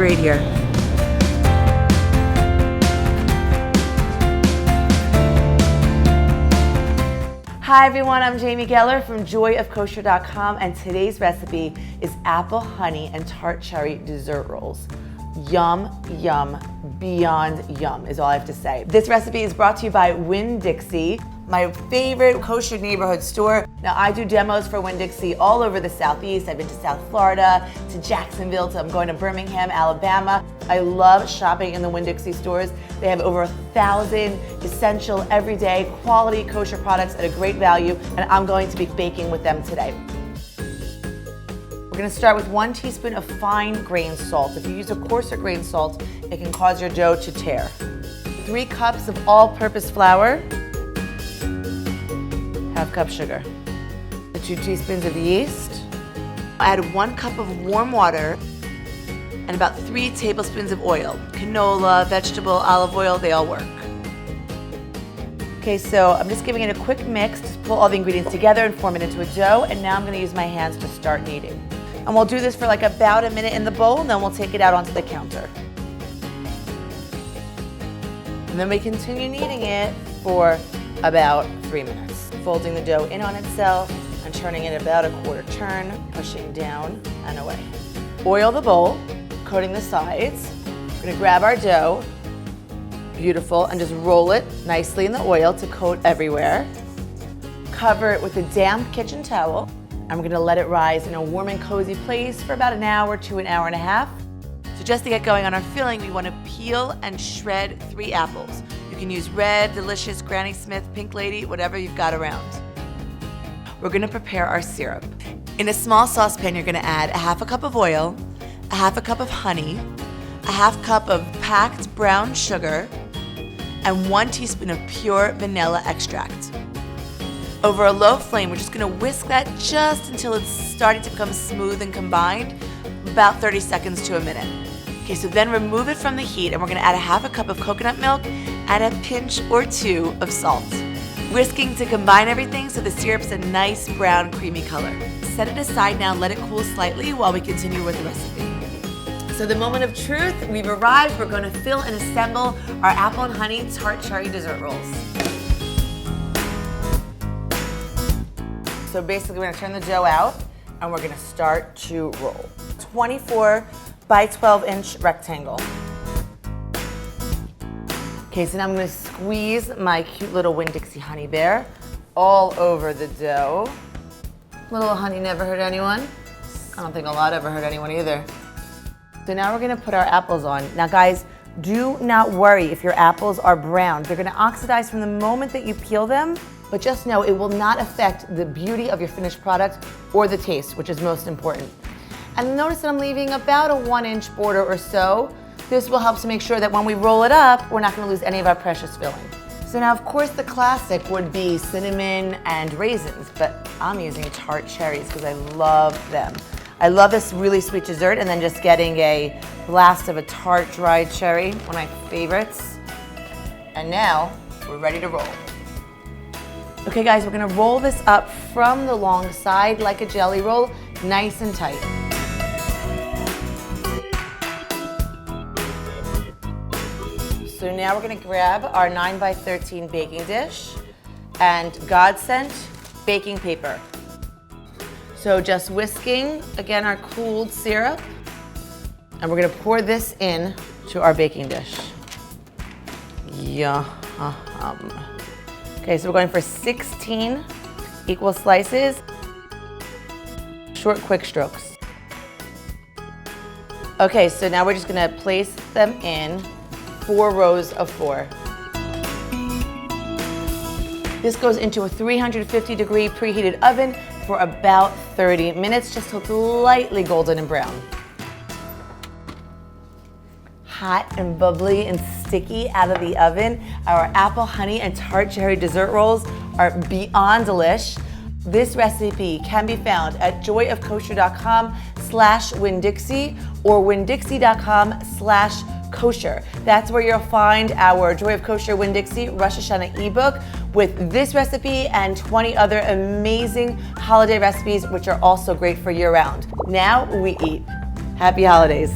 great here. Hi everyone, I'm Jamie Geller from joyofkosher.com, and today's recipe is apple, honey, and tart cherry dessert rolls. Yum, yum, beyond yum is all I have to say. This recipe is brought to you by Winn Dixie, my favorite kosher neighborhood store. Now I do demos for Winn Dixie all over the Southeast. I've been to South Florida, to Jacksonville, I'm going to Birmingham, Alabama. I love shopping in the Winn Dixie stores. They have over 1,000 essential, everyday, quality kosher products at a great value, and I'm going to be baking with them today. We're gonna start with 1 teaspoon of fine grain salt. If you use a coarser grain salt, it can cause your dough to tear. 3 cups of all-purpose flour, 1/2 cup sugar, 2 teaspoons of yeast. Add 1 cup of warm water and about 3 tablespoons of oil. Canola, vegetable, olive oil, they all work. Okay, so I'm just giving it a quick mix to pull all the ingredients together and form it into a dough, and now I'm gonna use my hands to start kneading. And we'll do this for like about a minute in the bowl, and then we'll take it out onto the counter. And then we continue kneading it for about 3 minutes. Folding the dough in on itself and turning it about a 1/4 turn, pushing down and away. Oil the bowl, coating the sides. We're gonna grab our dough, beautiful, and just roll it nicely in the oil to coat everywhere. Cover it with a damp kitchen towel. And we're gonna let it rise in a warm and cozy place for about an hour to an hour and a half. So just to get going on our filling, we wanna peel and shred 3 apples. You can use red, delicious, Granny Smith, Pink Lady, whatever you've got around. We're gonna prepare our syrup. In a small saucepan, you're gonna add 1/2 cup of oil, 1/2 cup of honey, 1/2 cup of packed brown sugar, and 1 teaspoon of pure vanilla extract. Over a low flame, we're just gonna whisk that just until it's starting to become smooth and combined, about 30 seconds to a minute. Okay, so then remove it from the heat, and we're gonna add 1/2 cup of coconut milk and a pinch or 2 of salt. Whisking to combine everything so the syrup's a nice brown creamy color. Set it aside now and let it cool slightly while we continue with the recipe. So the moment of truth, we've arrived. We're gonna fill and assemble our apple and honey tart cherry dessert rolls. So basically we're gonna turn the dough out and we're gonna start to roll. 24 by 12 inch rectangle. Okay, so now I'm gonna squeeze my cute little Winn Dixie honey bear all over the dough. Little honey never hurt anyone. I don't think a lot ever hurt anyone either. So now we're gonna put our apples on. Now guys, do not worry if your apples are brown. They're gonna oxidize from the moment that you peel them, but just know it will not affect the beauty of your finished product or the taste, which is most important. And notice that I'm leaving about a 1-inch border or so. This will help to make sure that when we roll it up, we're not gonna lose any of our precious filling. So now, of course, the classic would be cinnamon and raisins, but I'm using tart cherries because I love them. I love this really sweet dessert, and then just getting a blast of a tart dried cherry, one of my favorites. And now, we're ready to roll. Okay guys, we're gonna roll this up from the long side like a jelly roll, nice and tight. So now we're gonna grab our 9 by 13 baking dish and Godsent baking paper. So just whisking, again, our cooled syrup, and we're gonna pour this in to our baking dish. Yum. Okay, so we're going for 16 equal slices, short, quick strokes. Okay, so now we're just gonna place them in 4 rows of 4. This goes into a 350-degree preheated oven for about 30 minutes, just till it's lightly golden and brown. Hot and bubbly and sticky out of the oven, our apple, honey, and tart cherry dessert rolls are beyond delish. This recipe can be found at joyofkosher.com/Winn Dixie or winndixie.com/kosher. That's where you'll find our Joy of Kosher Winn Dixie Rosh Hashanah ebook with this recipe and 20 other amazing holiday recipes, which are also great for year-round. Now we eat. Happy holidays.